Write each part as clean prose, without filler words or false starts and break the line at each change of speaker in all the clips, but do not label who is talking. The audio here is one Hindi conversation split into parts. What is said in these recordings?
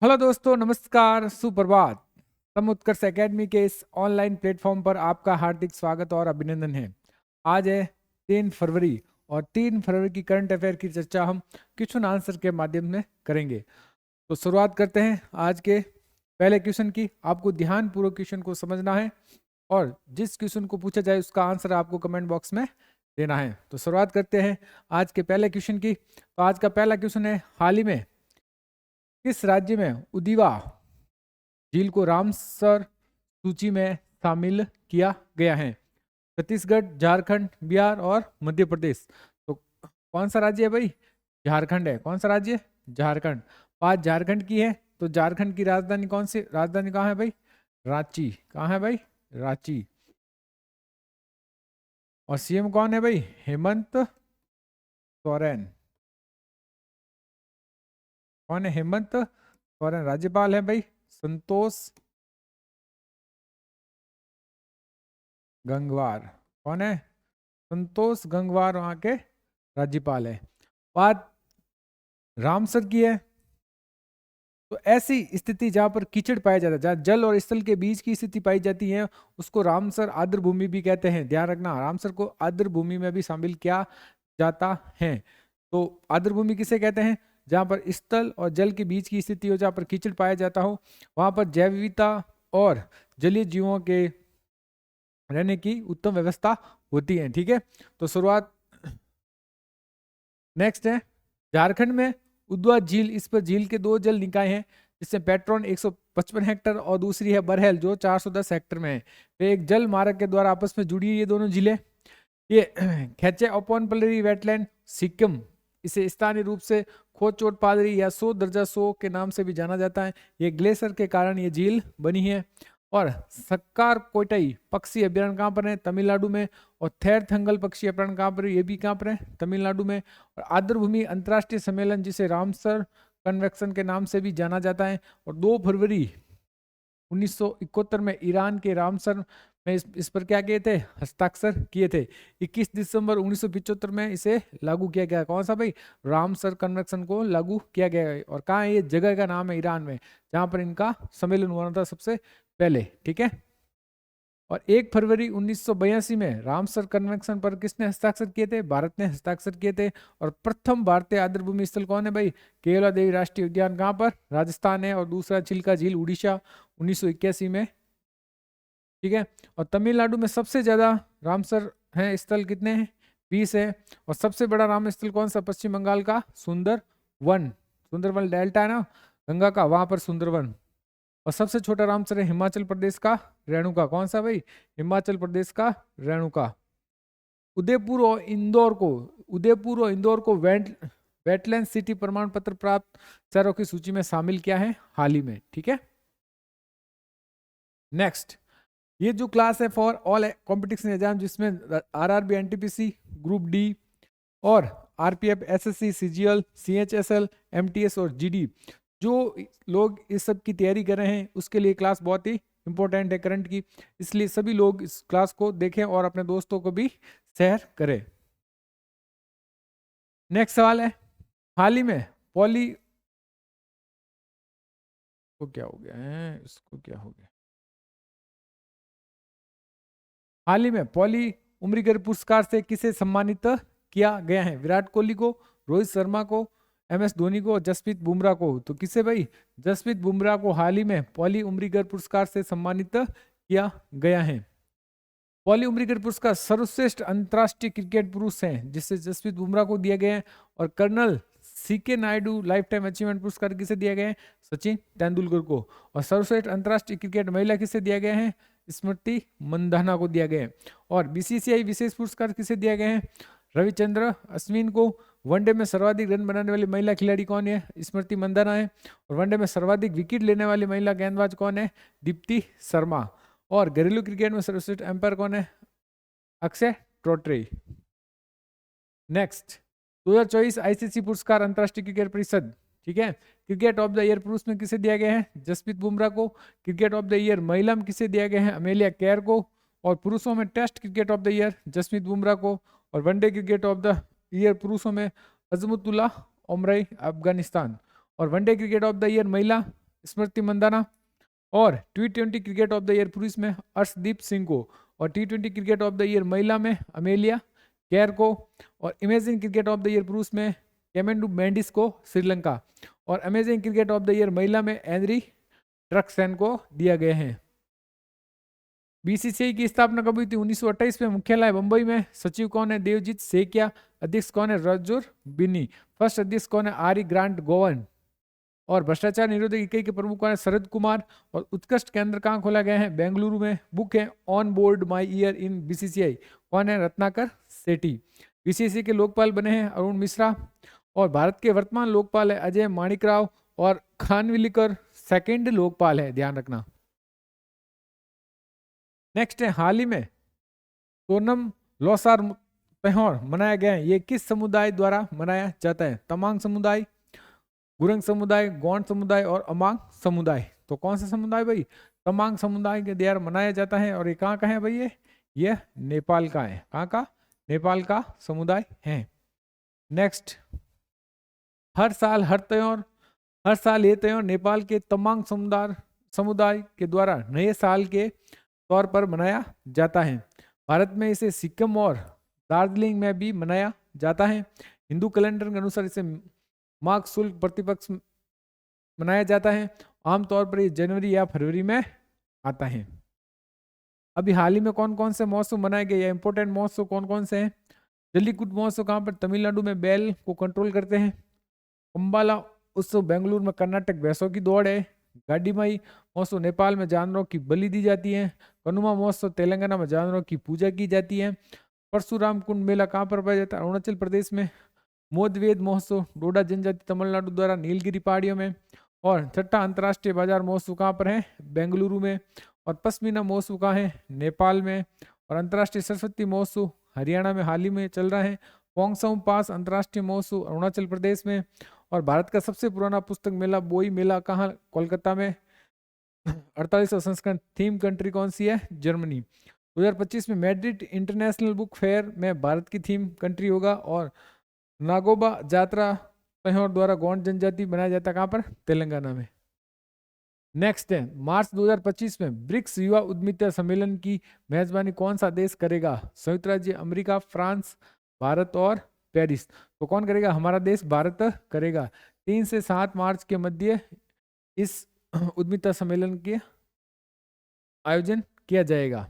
हेलो दोस्तों, नमस्कार, सुप्रभात। समुत्कर्ष एकेडमी के इस ऑनलाइन प्लेटफॉर्म पर आपका हार्दिक स्वागत और अभिनंदन है। आज है 3 फरवरी और 3 फरवरी की करंट अफेयर की चर्चा हम क्वेश्चन आंसर के माध्यम से करेंगे। तो शुरुआत करते हैं आज के पहले क्वेश्चन की। आपको ध्यानपूर्वक क्वेश्चन को समझना है और जिस क्वेश्चन को पूछा जाए उसका आंसर आपको कमेंट बॉक्स में देना है। तो शुरुआत करते हैं आज के पहले क्वेश्चन की। तो आज का पहला क्वेश्चन है, हाल ही में किस राज्य में उदिवा झील को रामसर सूची में शामिल किया गया है? छत्तीसगढ़, झारखंड, बिहार और मध्य प्रदेश। तो कौन सा राज्य है भाई? झारखंड है। कौन सा राज्य? झारखंड। बात झारखंड की है तो झारखंड की राजधानी कौन सी? राजधानी कहाँ है भाई? रांची। कहाँ है भाई? रांची। और सीएम कौन है भाई? हेमंत सोरेन। कौन है? हेमंत सोरेन। राज्यपाल है भाई संतोष गंगवार। कौन है? संतोष गंगवार वहां के राज्यपाल है। बात रामसर की है तो ऐसी स्थिति जहां पर कीचड़ पाया जाता है, जहां जल और स्थल के बीच की स्थिति पाई जाती है, उसको रामसर आर्द्र भूमि भी कहते हैं। ध्यान रखना, रामसर को आर्द्र भूमि में भी शामिल किया जाता है। तो आर्द्र भूमि किसे कहते हैं? जहां पर स्थल और जल के बीच की स्थिति हो, जहां पर कीचड़ पाया जाता हो, वहां पर जैव विविधता और जलीय जीवों के रहने की उत्तम व्यवस्था होती है। ठीक है, तो शुरुआत नेक्स्ट है झारखंड में उद्वा झील। इस पर झील के 2 जल निकाय हैं, जिसमें पेट्रोन 155 हेक्टर और दूसरी है बरहेल जो 410 हेक्टर में है। तो एक जल मार्ग के द्वारा आपस में जुड़ी है ये दोनों झीलें। ये खेचे ओपन पलरी वेटलैंड सिक्किम, इसे स्थानीय रूप से खोचोट पादरी या 100 दर्जा 100 के नाम से भी जाना जाता है। ये ग्लेशियर के कारण ये झील बनी है। और सक्कार कोटाई पक्षी अभ्यारण्य कहाँ पर है? तमिलनाडु में। और थेर थंगल पक्षी अभ्यारण्य कहाँ पर है? ये भी कहाँ पर है? तमिलनाडु में। और आर्द्र भूमि अंतर्राष्ट्रीय सम्मेलन, जिसे रामसर कन्वेक्शन के नाम से भी जाना जाता है, और 2 फरवरी 1971 में ईरान के रामसर में इस पर क्या किए थे? हस्ताक्षर किए थे। 21 दिसंबर 1975 में इसे लागू किया गया। कौन सा भाई? रामसर कन्वेक्शन को लागू किया गया है। और कहाँ है? ये जगह का नाम है ईरान में, जहां पर इनका सम्मेलन हुआ था सबसे पहले। ठीक है, और 1 फरवरी 1982 में रामसर कन्वेंशन पर किसने हस्ताक्षर किए थे? भारत ने हस्ताक्षर किए थे। और प्रथम भारतीय आर्द्र भूमि स्थल कौन है भाई? केवला देवी राष्ट्रीय उद्यान कहाँ पर? राजस्थान है। और दूसरा चिल्का झील उड़ीसा 1981 में। ठीक है, और तमिलनाडु में सबसे ज्यादा रामसर है स्थल कितने हैं? 20 है। और सबसे बड़ा राम स्थल कौन सा? पश्चिम बंगाल का सुंदरवन। सुंदरवन डेल्टा है ना गंगा का, वहां पर सुंदरवन। और सबसे छोटा रामसर है हिमाचल प्रदेश का रेणुका। कौन सा भाई? हिमाचल प्रदेश का रेणुका। उदयपुर और इंदौर को वेटलैंड सिटी प्रमाण पत्र प्राप्त शहरों की सूची में शामिल किया है हाल ही में। ठीक है, नेक्स्ट, ये जो क्लास है फॉर ऑल कॉम्पिटिशन एग्जाम, जिसमें आरआरबी, एनटीपीसी, ग्रुप डी और RPF, SSC, CGL, CHSL, MTS और जीडी, जो लोग इस सब की तैयारी कर रहे हैं उसके लिए क्लास बहुत ही इंपॉर्टेंट है करंट की। इसलिए सभी लोग इस क्लास को देखें और अपने दोस्तों को भी शेयर करें। नेक्स्ट सवाल है, हाल ही में पॉली को क्या हो गया है? इसको क्या हो गया? हाल ही में पॉली उम्रीगर पुरस्कार से किसे सम्मानित किया गया है? विराट कोहली को, रोहित शर्मा को, एमएस धोनी को, जसप्रीत बुमराह को। तो किसे भाई? जसप्रीत बुमराह को हाल ही में पॉली उम्रीगर पुरस्कार से सम्मानित किया गया है। पॉली उम्रीगर पुरस्कार सर्वश्रेष्ठ अंतर्राष्ट्रीय क्रिकेट पुरुष हैं, जिससे जसप्रीत बुमराह को दिया गया है। और colonel C K Naidu lifetime achievement पुरस्कार किसे दिया गया है? सचिन तेंदुलकर को। और सर्वश्रेष्ठ अंतर्राष्ट्रीय क्रिकेट महिला किसे दिया गया है? स्मृति मंदाना को दिया गया है। और बीसीसीआई विशेष पुरस्कार किसे दिया गया है? रविचंद्र अश्विन को। वनडे में सर्वाधिक रन बनाने वाली महिला खिलाड़ी कौन है? स्मृति मंदाना है। और वनडे में सर्वाधिक विकेट लेने वाली महिला गेंदबाज कौन है? दीप्ति शर्मा। और घरेलू क्रिकेट में सर्वश्रेष्ठ एम्पायर कौन है? अक्षय ट्रोट्रे। नेक्स्ट, 2024 आईसीसी पुरस्कार अंतर्राष्ट्रीय क्रिकेट परिषद। ठीक है, क्रिकेट ऑफ द ईयर पुरुष में किसे दिया गया है? जसप्रीत बुमराह को। क्रिकेट ऑफ द ईयर महिला में किसे दिया गया है? अमेलिया केयर को। और पुरुषों में test cricket of the year Jasprit Bumrah को। और one day cricket of the year पुरुषों में अजमुतुल्लाह उमराई अफगानिस्तान। और one day cricket of the year महिला स्मृति मंदाना। और T20 cricket of the year पुरुष में अर्शदीप सिंह को, और T20 cricket of the year महिला में अमेलिया केयर को, और amazing cricket of the year पुरुष में केमेंडू मेंडिस को श्रीलंका, और amazing cricket of the year महिला में एनरी ट्रक्सन को दिया गया है। बीसीसीआई की स्थापना कब हुई थी? 1928 में। मुख्यालय मुंबई में। सचिव कौन है? देवजीत सेकिया। अध्यक्ष कौन है? रजूर बिनी। फर्स्ट अध्यक्ष कौन है? R Grant Govan. और भ्रष्टाचार निरोधक इकाई के प्रमुख कौन है? शरद कुमार। और उत्कृष्ट केंद्र कहाँ खोला गया है? बेंगलुरु में। बुक है on board my year in BCCI, कौन है? रत्नाकर सेठी। बीसीसीआई के लोकपाल बने हैं अरुण मिश्रा। और भारत के वर्तमान लोकपाल है अजय माणिकराव, और खानविलकर सेकंड लोकपाल है, ध्यान रखना। नेक्स्ट है, हाल ही में सोनम लोसार त्योहार मनाया गया है, ये किस समुदाय द्वारा मनाया जाता है? तमांग समुदाय, गुरंग समुदाय, गोंड समुदाय और अमांग समुदाय। तो कौन सा समुदाय भाई? तमांग समुदाय के द्वारा मनाया जाता है। और ये कहाँ का है भाई? ये नेपाल का है। कहाँ का? नेपाल का समुदाय है। नेक्स्ट, हर साल ये त्योहार नेपाल के तमांग समुदाय के द्वारा नए साल के तौर पर मनाया जाता है। भारत में इसे सिक्किम और दार्जिलिंग में भी मनाया जाता है। हिंदू कैलेंडर के अनुसार इसे माघ शुक्ल प्रतिपक्ष मनाया जाता है। आमतौर पर ये जनवरी या फरवरी में आता है। अभी हाल ही में कौन कौन से महोत्सव मनाए गए या इंपोर्टेंट महोत्सव कौन कौन से हैं? जल्लीकट्टू महोत्सव कहाँ पर? तमिलनाडु में बैल को कंट्रोल करते हैं। अंबाला उत्सव बेंगलुरु में। कर्नाटक भैंसों की दौड़ है। गाडीमाई महोत्सव नेपाल में जानवरों की बलि दी जाती है। कनुमा महोत्सव तेलंगाना में जानवरों की पूजा की जाती है। परशुराम कुंड मेला कहाँ पर पाया जाता है? अरुणाचल प्रदेश में। मोदवेद महोत्सव डोडा जनजाति तमिलनाडु द्वारा नीलगिरी पहाड़ियों में। और छठा अंतर्राष्ट्रीय बाजार महोत्सव कहाँ पर है? बेंगलुरु में। और पश्मीना महोत्सव कहाँ है? नेपाल में। और अंतर्राष्ट्रीय सरस्वती महोत्सव हरियाणा में हाल ही में चल रहा है। पोंगसम पास अंतर्राष्ट्रीय महोत्सव अरुणाचल प्रदेश में। और भारत का सबसे पुराना पुस्तक मेला बोई मेला कहाँ? कोलकाता में। 48वां संस्करण। थीम कंट्री कौन सी है? जर्मनी। 2025 में मैड्रिड इंटरनेशनल बुक फेयर में भारत की थीम कंट्री होगा। और नागोबा जात्रा त्योहार द्वारा गोंड जनजाति बनाया जाता है कहाँ पर? तेलंगाना में। नेक्स्ट है, मार्च 2025 में ब्रिक्स युवा उद्यमिता सम्मेलन की मेजबानी कौन सा देश करेगा? संयुक्त राज्य अमेरिका, फ्रांस, भारत और पेरिस। तो कौन करेगा? हमारा देश भारत करेगा। 3 से 7 मार्च के मध्य इस उद्यमिता सम्मेलन के आयोजन किया जाएगा।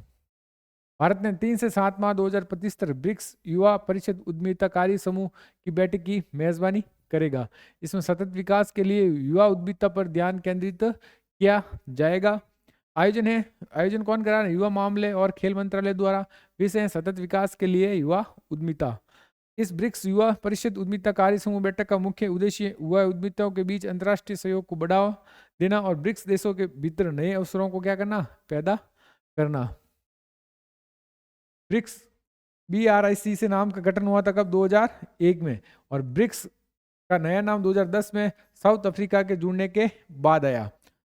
भारत ने 3 से 7 मार्च 2025 तक ब्रिक्स युवा परिषद उद्यमिता कार्य समूह की बैठक की मेजबानी करेगा। इसमें सतत विकास के लिए युवा उद्यमिता पर ध्यान केंद्रित किया जाएगा। आयोजन कौन करा रहा है? युवा मामले और खेल मंत्रालय द्वारा। विषय है सतत विकास के लिए युवा उद्यमिता। इस ब्रिक्स युवा परिषद उद्यमिता कार्य समूह बैठक का मुख्य उद्देश्य युवा उद्यमिताओं के बीच अंतर्राष्ट्रीय सहयोग को बढ़ावा देना और ब्रिक्स देशों के भीतर नए अवसरों को क्या करना? पैदा करना। ब्रिक्स BRIC से नाम का गठन हुआ था कब? 2001 में। और ब्रिक्स का नया नाम 2010 में साउथ अफ्रीका के जुड़ने के बाद आया।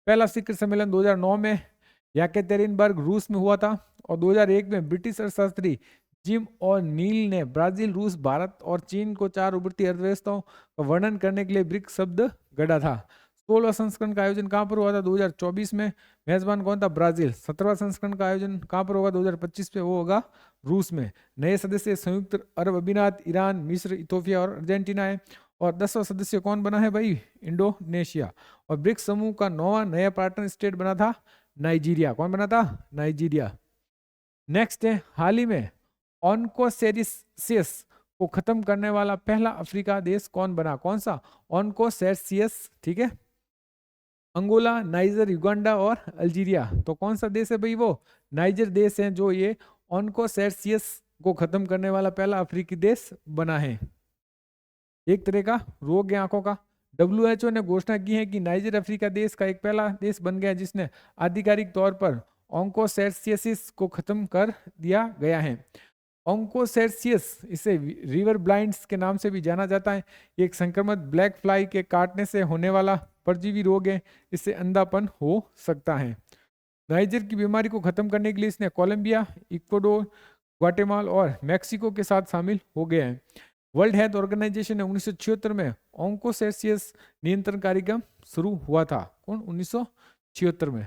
पहला शिखर सम्मेलन 2009 में यकेतेरिनबर्ग रूस में हुआ था। और 2001 में ब्रिटिश अर्थशास्त्री जिम और नील ने ब्राजील, रूस, भारत और चीन को 4 उभरती अर्थव्यवस्थाओं का वर्णन करने के लिए ब्रिक्स शब्द गढ़ा था। 16वां संस्करण का आयोजन कहाँ पर हुआ था? 2024 में। मेजबान कौन था? ब्राजील। 17वां संस्करण का आयोजन कहाँ पर होगा? 2025 में, वो होगा रूस में। नए सदस्य संयुक्त अरब अमीरात, ईरान, मिस्र, इथोपिया और अर्जेंटीना है। और 10वां सदस्य कौन बना है भाई? इंडोनेशिया। और ब्रिक्स समूह का 9वां नया पार्टनर स्टेट बना था नाइजीरिया। कौन बना था? नाइजीरिया। नेक्स्ट है, हाल ही में ऑनकोसेरियस को खत्म करने वाला पहला अफ्रीका देश कौन बना? कौन सा? ऑनकोसेरियस, ठीक है। अंगोला, नाइजर, युगांडा और अल्जीरिया। तो कौन सा देश है भाई? वो नाइजर देश है जो ये ऑनकोसेरियस को खत्म करने वाला पहला अफ्रीकी देश बना है। एक तरह का रोग है आंखों का। WHO ने घोषणा की है कि नाइजर अफ्रीका देश का एक पहला देश बन गया जिसने आधिकारिक तौर पर ऑन्कोसेरियसिस को खत्म कर दिया गया है। ऑन्कोसेरियस, इसे रिवर ब्लाइंड्स के नाम से भी जाना जाता है। एक संक्रमित ब्लैक फ्लाई के काटने से होने वाला परजीवी रोग है। इससे अंधापन हो सकता है। नाइजर की बीमारी को खत्म करने के लिए इसने कोलंबिया, इक्वाडोर, ग्वाटेमाला और मैक्सिको के साथ शामिल हो गए हैं। वर्ल्ड हेल्थ ऑर्गेनाइजेशन ने 1976 में ऑन्कोसेसियस नियंत्रण कार्यक्रम शुरू हुआ था। कौन? 1976 में।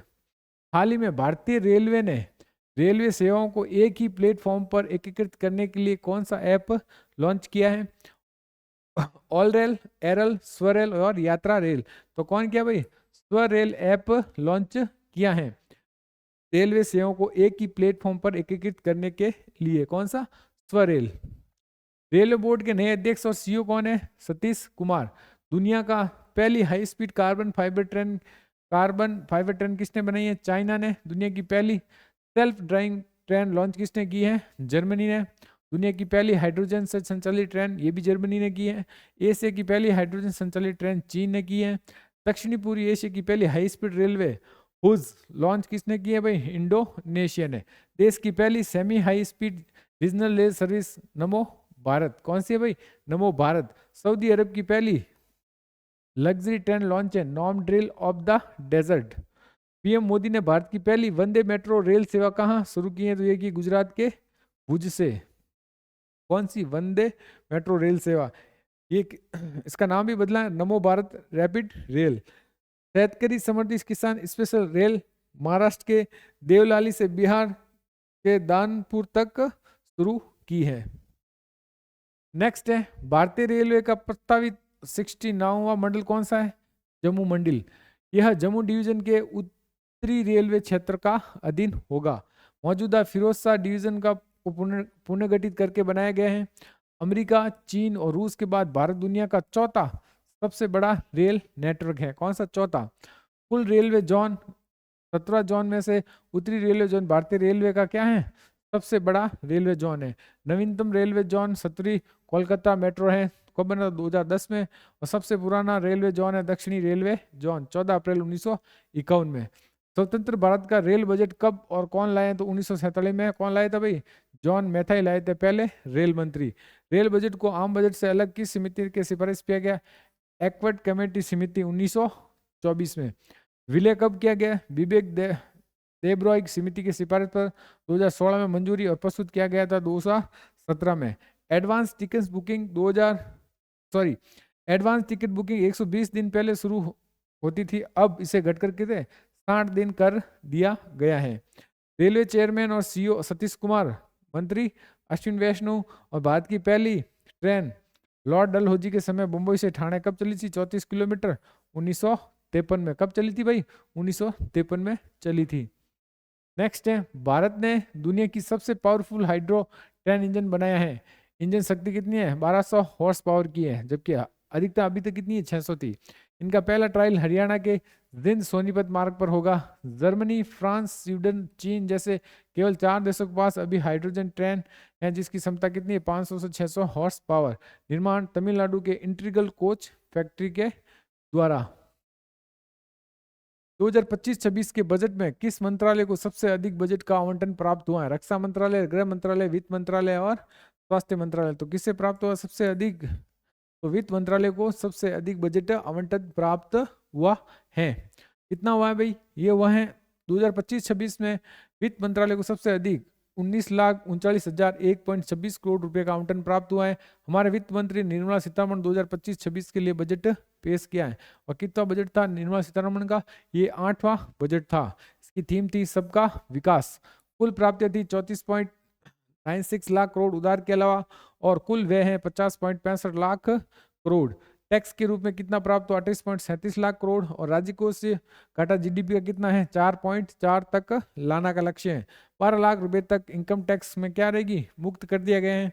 हाल ही में भारतीय रेलवे ने रेलवे सेवाओं को एक ही प्लेटफॉर्म पर एकीकृत करने के लिए कौन सा ऐप लॉन्च किया है? ऑल रेल, एरल, स्वरेल और यात्रा रेल। तो कौन किया भाई? स्वरेल ऐप लॉन्च किया है रेलवे सेवाओं को एक ही प्लेटफॉर्म पर एकीकृत करने के लिए। कौन सा? स्वरेल। रेलवे बोर्ड के नए अध्यक्ष और सीईओ कौन है? सतीश कुमार। दुनिया का पहली high speed carbon fibre train किसने बनाई है? चाइना ने। दुनिया की पहली सेल्फ ड्राइविंग ट्रेन लॉन्च किसने की है? जर्मनी ने। दुनिया की पहली हाइड्रोजन से संचालित ट्रेन, ये भी जर्मनी ने की है। एशिया की पहली हाइड्रोजन संचालित ट्रेन चीन ने की है। दक्षिणी पूर्वी एशिया की पहली high speed railway Whoosh launch किसने की है भाई? इंडोनेशिया ने। देश की पहली semi high speed regional rail service Namo Bharat. कौन सी है भाई? नमो भारत। सऊदी अरब की पहली लग्जरी ट्रेन लॉन्च है नॉम ड्रिल of the desert. PM Modi ने भारत की पहली वंदे मेट्रो रेल सेवा कहाँ शुरू की है? तो ये की गुजरात के भुज से। कौन सी? वंदे मेट्रो रेल सेवा। ये इसका नाम भी बदला है, नमो भारत रैपिड रेल। शेतकरी समृद्धि किसान स्पेशल रेल महाराष्ट्र के देवलाली से बिहार के दानपुर तक शुरू की है। नेक्स्ट है भारतीय रेलवे का प्रस्तावित 69वां मंडल कौन सा है? जम्मू मंडल। यह जम्मू डिवीजन के उत्तरी रेलवे क्षेत्र का अधीन होगा। मौजूदा फिरोज शाह डिवीजन का पुनर्गठित करके बनाया गया है। अमेरिका, चीन और रूस के बाद भारत दुनिया का चौथा सबसे बड़ा रेल नेटवर्क है। कौन सा? चौथा। कुल रेलवे जोन 17 जोन में से उत्तरी रेलवे जोन भारतीय रेलवे का क्या है? सबसे बड़ा रेलवे जोन है। नवीनतम रेलवे जोन 17 कोलकाता मेट्रो है। कब बना? 2010 में। और सबसे पुराना रेलवे जोन है दक्षिणी रेलवे जोन, 14 अप्रैल 1951 में। स्वतंत्र भारत का रेल बजट कब और कौन लाए? तो 1947 में। कौन लाए थे भाई? जॉन मैथाई लाए थे पहले रेल मंत्री। रेल बजट को आम बजट से अलग किस समिति के सिफारिश किया गया? एक्वर्ड कमेटी समिति 1924 में। विलय कब किया गया? विवेक देबरॉय समिति की सिफारिश पर 2016 में मंजूरी और प्रस्तुत किया गया था 2017 में। एडवांस टिकट बुकिंग 120 दिन पहले शुरू होती थी, अब इसे घट करके 60 दिन कर दिया गया है। रेलवे चेयरमैन और सीईओ सतीश कुमार, मंत्री अश्विन वैष्णव। और भारत की पहली ट्रेन लॉर्ड डलहौजी के समय मुंबई से ठाणे कब चली थी? 34 किलोमीटर 1953 में। कब चली थी भाई? 1953 में चली थी। नेक्स्ट है भारत ने दुनिया की सबसे पावरफुल हाइड्रो ट्रेन इंजन बनाया है। इंजन शक्ति कितनी है? 1200 हॉर्स पावर की है, जबकि अधिकता अभी तक कितनी है? 600 थी। इनका पहला ट्रायल हरियाणा के जिंद सोनीपत मार्ग पर होगा। जर्मनी, फ्रांस, स्वीडन, चीन जैसे केवल 4 देशों के पास अभी हाइड्रोजन ट्रेन है जिसकी क्षमता कितनी है? 500 से 600 हॉर्स पावर। निर्माण तमिलनाडु के इंटीग्रल कोच फैक्ट्री के द्वारा। 2025-26 के बजट में किस मंत्रालय को सबसे अधिक बजट का आवंटन प्राप्त हुआ है? रक्षा मंत्रालय, गृह मंत्रालय, वित्त मंत्रालय और स्वास्थ्य मंत्रालय। तो किससे प्राप्त हुआ सबसे अधिक? तो वित्त मंत्रालय को सबसे अधिक बजट आवंटन प्राप्त हुआ है। कितना हुआ है भाई? ये हुआ है 2025-26 में वित्त मंत्रालय को सबसे अधिक 19,39,001.26 करोड़ रुपए का आवंटन प्राप्त हुआ है। हमारे वित्त मंत्री निर्मला सीतारमण 2025-26 के लिए बजट पेश किया है। और कितना बजट था निर्मला सीतारमण का? ये 8वां बजट था। इसकी थीम थी सबका विकास। कुल प्राप्तियां थी 34.96 लाख करोड़ उधार के अलावा, और कुल व्यय है 50.65 लाख करोड़। टैक्स के रूप में कितना प्राप्त हुआ? 28.37 लाख करोड़। और राज्य कोष से घाटा जीडीपी का कितना है? 4.4 तक लाना का लक्ष्य है। 12 लाख रुपए तक इनकम टैक्स में क्या रहेगी? मुक्त कर दिया गया है।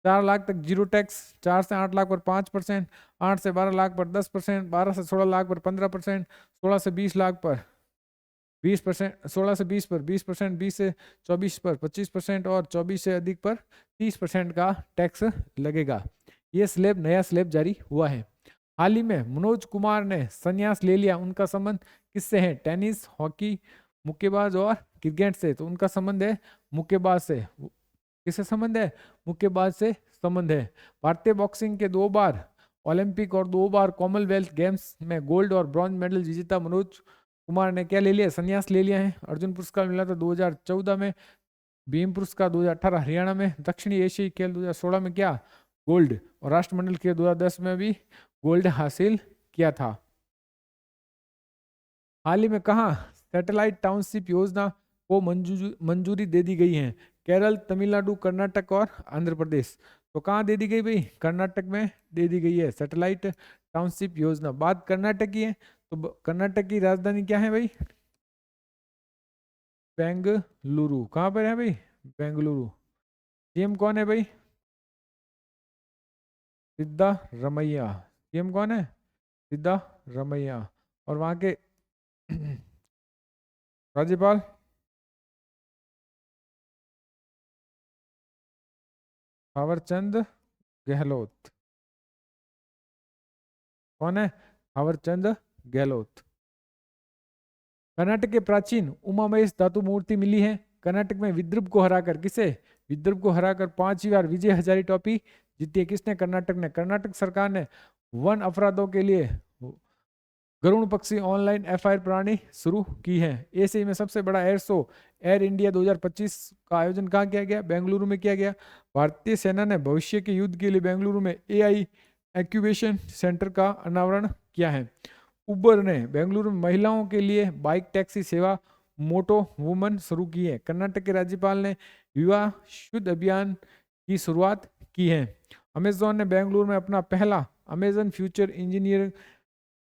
4 लाख तक जीरो टैक्स, 4 से 8 लाख पर 5%, 8 से 12 लाख पर 10%, 12 से 16 लाख पर 15%, 16 से 20 लाख पर 20%, 16 से 20 पर 20%, 20 से 24 पर 25% और 24 से अधिक पर 30% का टैक्स लगेगा। ये स्लैब, नया स्लैब जारी हुआ है। हाल ही में मनोज कुमार ने संन्यास ले लिया। उनका संबंध किससे है? टेनिस, हॉकी, मुक्केबाज और क्रिकेट से। तो उनका संबंध है मुक्केबाज से। किससे संबंध है? मुक्केबाज से संबंध है। भारतीय बॉक्सिंग के 2 बार ओलंपिक और 2 बार कॉमनवेल्थ गेम्स में गोल्ड और ब्रॉन्ज मेडल विजेता मनोज कुमार ने क्या ले लिया? संन्यास ले लिया है। अर्जुन पुरस्कार मिला था 2014 में, भीम पुरस्कार 2018 हरियाणा में, दक्षिणी एशियाई खेल 2016 में क्या गोल्ड, और राष्ट्रमंडल के 2010 में भी गोल्ड हासिल किया था। हाल ही में कहाँ सैटेलाइट टाउनशिप योजना को मंजूरी दे दी गई है? केरल, तमिलनाडु, कर्नाटक और आंध्र प्रदेश। तो कहाँ दे दी गई भाई? कर्नाटक में दे दी गई है सैटेलाइट टाउनशिप योजना। बात कर्नाटक की है, तो कर्नाटक की राजधानी क्या है भाई? बेंगलुरु। कहाँ पर है भाई? बेंगलुरु। सीएम कौन है भाई? सिद्धारमैया। सीएम कौन है? सिद्धारमैया। और वहां के राज्यपाल? थावरचंद गहलोत। कौन है? थावरचंद गहलोत। कर्नाटक के प्राचीन उमा महेश धातु मूर्ति मिली है। कर्नाटक में विदर्भ को हराकर, किसे? विदर्भ को हराकर 5वीं बार विजय हजारी ट्रॉफी जीती है। किसने? कर्नाटक ने। कर्नाटक सरकार ने वन अपराधों के लिए गरुड़ पक्षी ऑनलाइन एफआईआर प्रणाली शुरू की है। एशिया में सबसे बड़ा एयर शो एयर इंडिया 2025 का आयोजन कहाँ किया गया? बेंगलुरु में किया गया। भारतीय सेना ने भविष्य के युद्ध के लिए बेंगलुरु में एआई एक्यूबेशन सेंटर का अनावरण किया है। उबर ने बेंगलुरु में महिलाओं के लिए बाइक टैक्सी सेवा मोटो वुमन शुरू की है। कर्नाटक के राज्यपाल ने विवाह शुद्ध अभियान की शुरुआत की है। अमेजॉन ने बेंगलुरु में अपना पहला अमेजन फ्यूचर इंजीनियर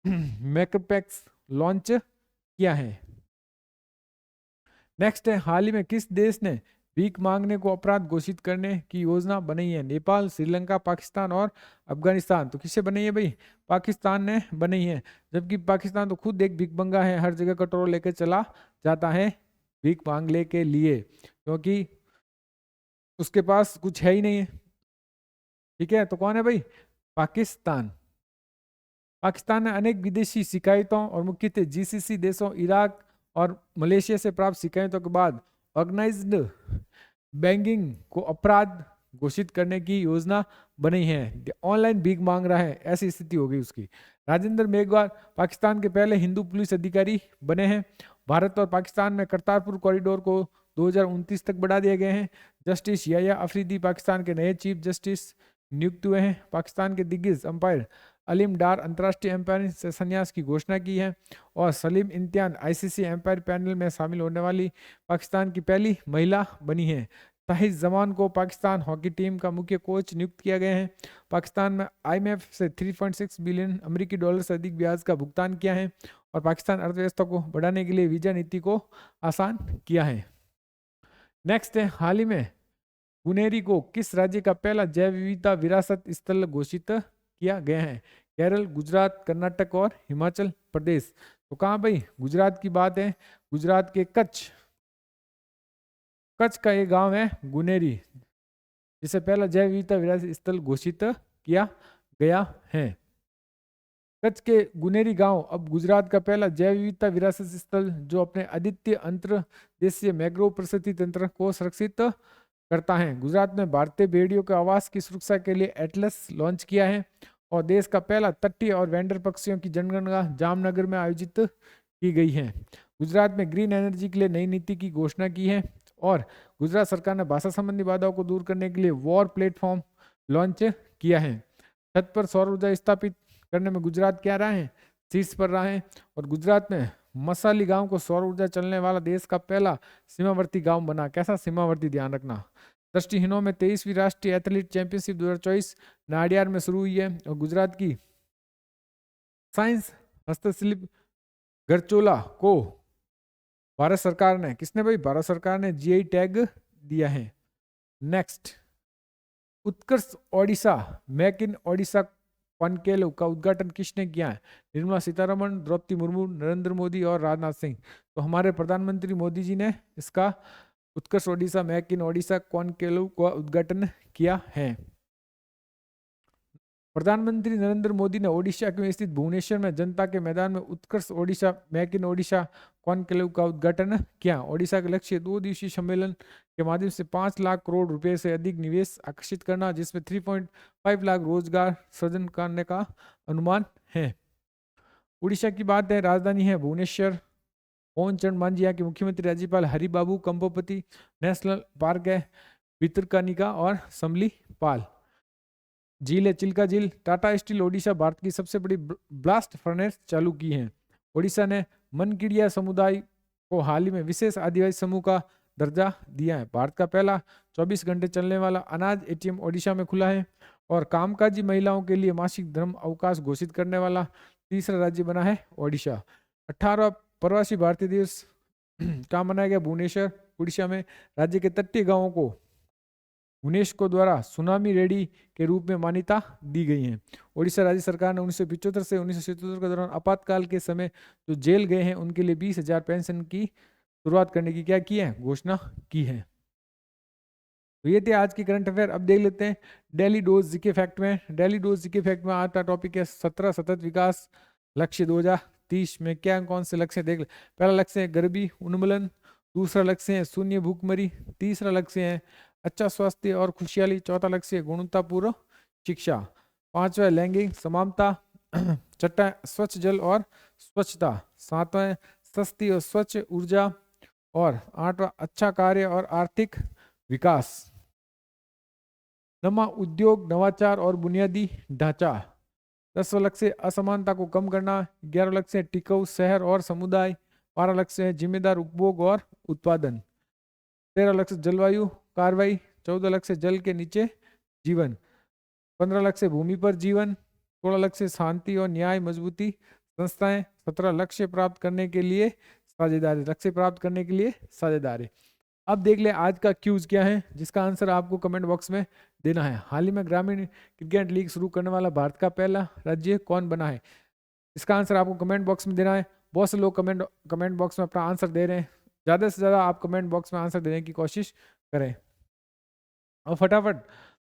मैकरपैक्स लॉन्च किया है। नेक्स्ट है, हाल ही में किस देश ने भीख मांगने को अपराध घोषित करने की योजना बनाई है? नेपाल, श्रीलंका, पाकिस्तान और अफगानिस्तान। तो किससे बनाई है भाई? पाकिस्तान ने बनाई है। जबकि पाकिस्तान तो खुद एक भिखमंगा है, हर जगह कटोरा लेके चला जाता है भीख मांगने के लिए, क्योंकि उसके पास कुछ है ही नहीं है। ठीक है, तो कौन है भाई? पाकिस्तान। पाकिस्तान ने अनेक विदेशी शिकायतों और मुख्यतः जीसीसी देशों इराक और मलेशिया से प्राप्त शिकायतों के बाद ऑर्गेनाइज्ड बैंकिंग को अपराध घोषित करने की योजना बनी है। ऑनलाइन भीख मांग रहा है, ऐसी स्थिति हो गई उसकी। राजेंद्र मेघवाल पाकिस्तान के पहले हिंदू पुलिस अधिकारी बने हैं। भारत और पाकिस्तान में करतारपुर कॉरिडोर को 2029 तक बढ़ा दिए गए हैं। जस्टिस याया अफरीदी पाकिस्तान के नए चीफ जस्टिस नियुक्त हुए हैं। पाकिस्तान के दिग्गज अंपायर अलीम डार अंतर्राष्ट्रीय एम्पायरिंग से संन्यास की घोषणा की है। और सलीम इम्तियान आईसीसी एम्पायर पैनल में शामिल होने वाली पाकिस्तान की पहली महिला बनी है। ताहिर जमान को पाकिस्तान हॉकी टीम का मुख्य कोच नियुक्त किया गया है। पाकिस्तान में आईएमएफ से 3.6 बिलियन अमेरिकी डॉलर से अधिक ब्याज का भुगतान किया है। और पाकिस्तान अर्थव्यवस्था को बढ़ाने के लिए वीजा नीति को आसान किया है। नेक्स्ट है, हाल ही में गुनेरी को किस राज्य का पहला जैव विविधता विरासत स्थल घोषित किया गया है? केरल, गुजरात, कर्नाटक और हिमाचल प्रदेश। तो कहाँ भाई? गुजरात की बात है। गुजरात के कच्छ का एक गांव है गुनेरी, जिसे पहला जैव विविधता विरासत स्थल घोषित किया गया है। कच्छ के गुनेरी गांव अब गुजरात का पहला जैव विविधता विरासत स्थल, जो अपने अद्वितीय अंतर्देशीय मैंग्रोव परिस्थिति तंत्र को सुरक्षित करता है। गुजरात में भारतीय भेड़ियों के आवास की सुरक्षा के लिए एटलस लॉन्च किया है। और देश का पहला तटीय और वेंडर पक्षियों की जनगणना जामनगर में आयोजित की गई है। गुजरात में ग्रीन एनर्जी के लिए नई नीति की घोषणा की है। और गुजरात सरकार ने भाषा संबंधी बाधाओं को दूर करने के लिए वॉर प्लेटफॉर्म लॉन्च किया है। छत पर सौर ऊर्जा स्थापित करने में गुजरात क्या रहा है? शीर्ष पर रहा है। और गुजरात में मसाली गांव को सौर ऊर्जा चलने वाला देश का पहला सीमावर्ती गांव बना। कैसा सीमावर्ती? ध्यान रखना। दृष्टिहीनों में 23वीं राष्ट्रीय एथलीट चैंपियनशिप 2024 नाडियार में शुरू हुई है। और गुजरात की साइंस हस्तशिल्प गरचोला को भारत सरकार ने, किसने भाई? भारत सरकार ने जीआई टैग दिया है। Next, Utkarsh Odisha make in Odisha conclave का उद्घाटन किसने किया है? निर्मला सीतारमण, द्रौपदी मुर्मू, नरेंद्र मोदी और राजनाथ सिंह। तो हमारे प्रधानमंत्री मोदी जी ने इसका Utkarsh Odisha make in Odisha conclave का उद्घाटन किया है। प्रधानमंत्री नरेंद्र मोदी ने ओडिशा में स्थित भुवनेश्वर में जनता के मैदान में Utkarsh Odisha make in Odisha conclave का उद्घाटन किया। ओडिशा का लक्ष्य 2 दिवसीय सम्मेलन के माध्यम से 5 लाख करोड़ रुपए से अधिक निवेश आकर्षित करना, जिसमें 3.5 लाख रोजगार सृजन करने का अनुमान है। उड़ीसा की बात है, राजधानी है भुवनेश्वर। पवन चंद्र मांझी यहाँ के मुख्यमंत्री। राज्यपाल हरिबाबू कंबोपति। नेशनल पार्क है भितरकनिका और समली पाल। झील है चिल्का झील। टाटा स्टील ओडिशा भारत की सबसे बड़ी ब्लास्ट फर्नेस चालू की है। ओडिशा ने मनकीड़िया समुदाय को हाल ही में विशेष आदिवासी समूह का दर्जा दिया है। भारत का पहला 24 घंटे चलने वाला अनाज एटीएम ओडिशा में खुला है। और कामकाजी महिलाओं के लिए मासिक धर्म अवकाश घोषित करने वाला तीसरा राज्य बना है ओडिशा। 18वां प्रवासी भारतीय दिवस कहाँ मनाया गया? भुवनेश्वर उड़ीसा में। राज्य के तटीय गांवों को यूनेस्को द्वारा सुनामी रेडी के रूप में मान्यता दी गई है। ओडिशा राज्य सरकार ने 1975 से 1977 के दौरान आपातकाल के समय जो जेल गए हैं उनके लिए 20,000 पेंशन की शुरुआत करने की क्या की है? घोषणा की है। तो ये थे आज की करंट अफेयर। अब देख लेते हैं डेली डोज जीके फैक्ट में। डेली डोज जीके फैक्ट में आज का टॉपिक है 17 सतत विकास लक्ष्य 2030 में क्या कौन से लक्ष्य देख ले। पहला लक्ष्य है गरीबी उन्मूलन, दूसरा लक्ष्य है शून्य भूखमरी, तीसरा लक्ष्य है अच्छा स्वास्थ्य और खुशहाली, चौथा लक्ष्य है गुणवत्तापूर्ण शिक्षा, पांचवा लैंगिक समानता, छठा स्वच्छ जल और स्वच्छता, सातवां सस्ती और स्वच्छ ऊर्जा, और आठवां अच्छा कार्य और आर्थिक विकास। नवा उद्योग नवाचार और बुनियादी ढांचा। 10वां लक्ष्य असमानता को कम करना, 11वां लक्ष्य टिकाऊ शहर और समुदाय, 12वां लक्ष्य है जिम्मेदार उपभोग और उत्पादन, 13वां लक्ष्य जलवायु कार्रवाई, 14वां लक्ष्य जल के नीचे जीवन, 15वां लक्ष्य भूमि पर जीवन, 16वां लक्ष्य शांति और न्याय मजबूती संस्थाएं, 17वां लक्ष्य प्राप्त करने के लिए साझेदारी, लक्ष्य प्राप्त करने के लिए साझेदारी। अब देख ले आज का क्यूज क्या है जिसका आंसर आपको कमेंट बॉक्स में देना है। हाल ही में ग्रामीण क्रिकेट लीग शुरू करने वाला भारत का पहला राज्य कौन बना है? इसका आंसर आपको कमेंट बॉक्स में देना है। बहुत से लोग कमेंट बॉक्स में अपना आंसर दे रहे हैं। ज़्यादा से ज़्यादा आप कमेंट बॉक्स में आंसर देने की कोशिश करें। और फटाफट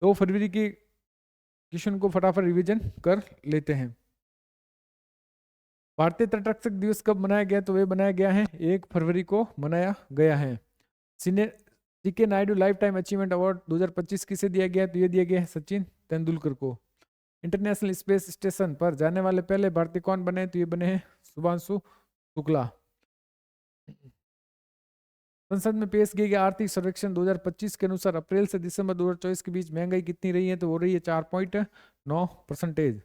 2 फरवरी की क्वेश्चन को फटाफट रिवीजन कर लेते हैं। भारतीय तटरक्षक दिवस कब मनाया गया? तो वे बनाया गया है 1 फरवरी को मनाया गया है। C K Naidu lifetime achievement award 2025 किसे दिया गया? तो ये दिया गया है सचिन तेंदुलकर को। इंटरनेशनल स्पेस स्टेशन पर जाने वाले पहले भारतीय कौन बने? तो ये बने हैं शुभांशु शुक्ला। संसद में पेश किए गए आर्थिक सर्वेक्षण 2025 के अनुसार अप्रैल से दिसंबर 2024 के बीच महंगाई कितनी रही है? तो वो रही है 4.9%।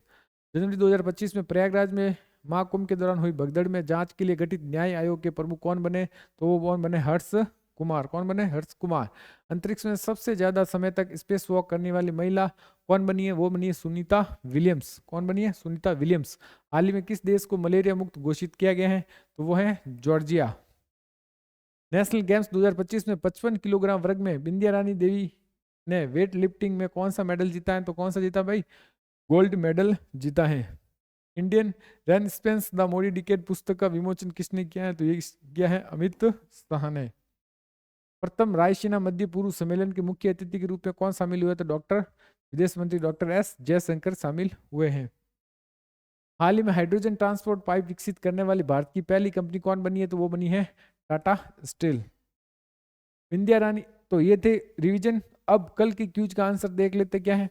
जनवरी 2025 में प्रयागराज में महाकुंभ के दौरान हुई भगदड़ में जांच के लिए गठित न्याय आयोग के प्रमुख कौन बने? तो वो कौन बने? हर्ष कुमार। कौन बने? हर्ष कुमार। अंतरिक्ष में सबसे ज्यादा समय तक स्पेस वॉक करने वाली महिला कौन बनी है? वो बनी है सुनीता विलियम्स। कौन बनी है? सुनीता विलियम्स। हाल ही में किस देश को मलेरिया मुक्त घोषित किया गया है? तो वो है जॉर्जिया। नेशनल गेम्स 2025 में 55 किलोग्राम वर्ग में बिंदिया रानी देवी ने वेट लिफ्टिंग में कौन सा मेडल जीता है? तो कौन सा जीता भाई? गोल्ड मेडल जीता है। Indian renaissance the Modi decade पुस्तक का विमोचन किसने किया है? तो ये किया है अमित शाह ने। प्रथम रायसीना मध्य पूर्व सम्मेलन के मुख्य अतिथि के रूप में कौन शामिल हुए? तो डॉक्टर विदेश मंत्री डॉक्टर एस जयशंकर शामिल हुए हैं। हाल ही में हाइड्रोजन ट्रांसपोर्ट पाइप विकसित करने वाली भारत की पहली कंपनी कौन बनी है? तो वो बनी है टाटा स्टील। विंध्या रानी, तो ये थे रिवीजन। अब कल की क्यूज का आंसर देख लेते क्या है।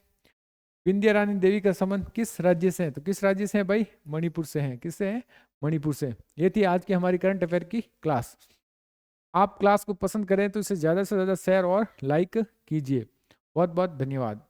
विंध्या रानी देवी का संबंध किस राज्य से है? तो किस राज्य से है भाई? मणिपुर से है। किससे है? मणिपुर से। ये थी आज की हमारी करंट अफेयर की क्लास। आप क्लास को पसंद करें तो इसे ज़्यादा से ज़्यादा शेयर और लाइक कीजिए। बहुत बहुत धन्यवाद।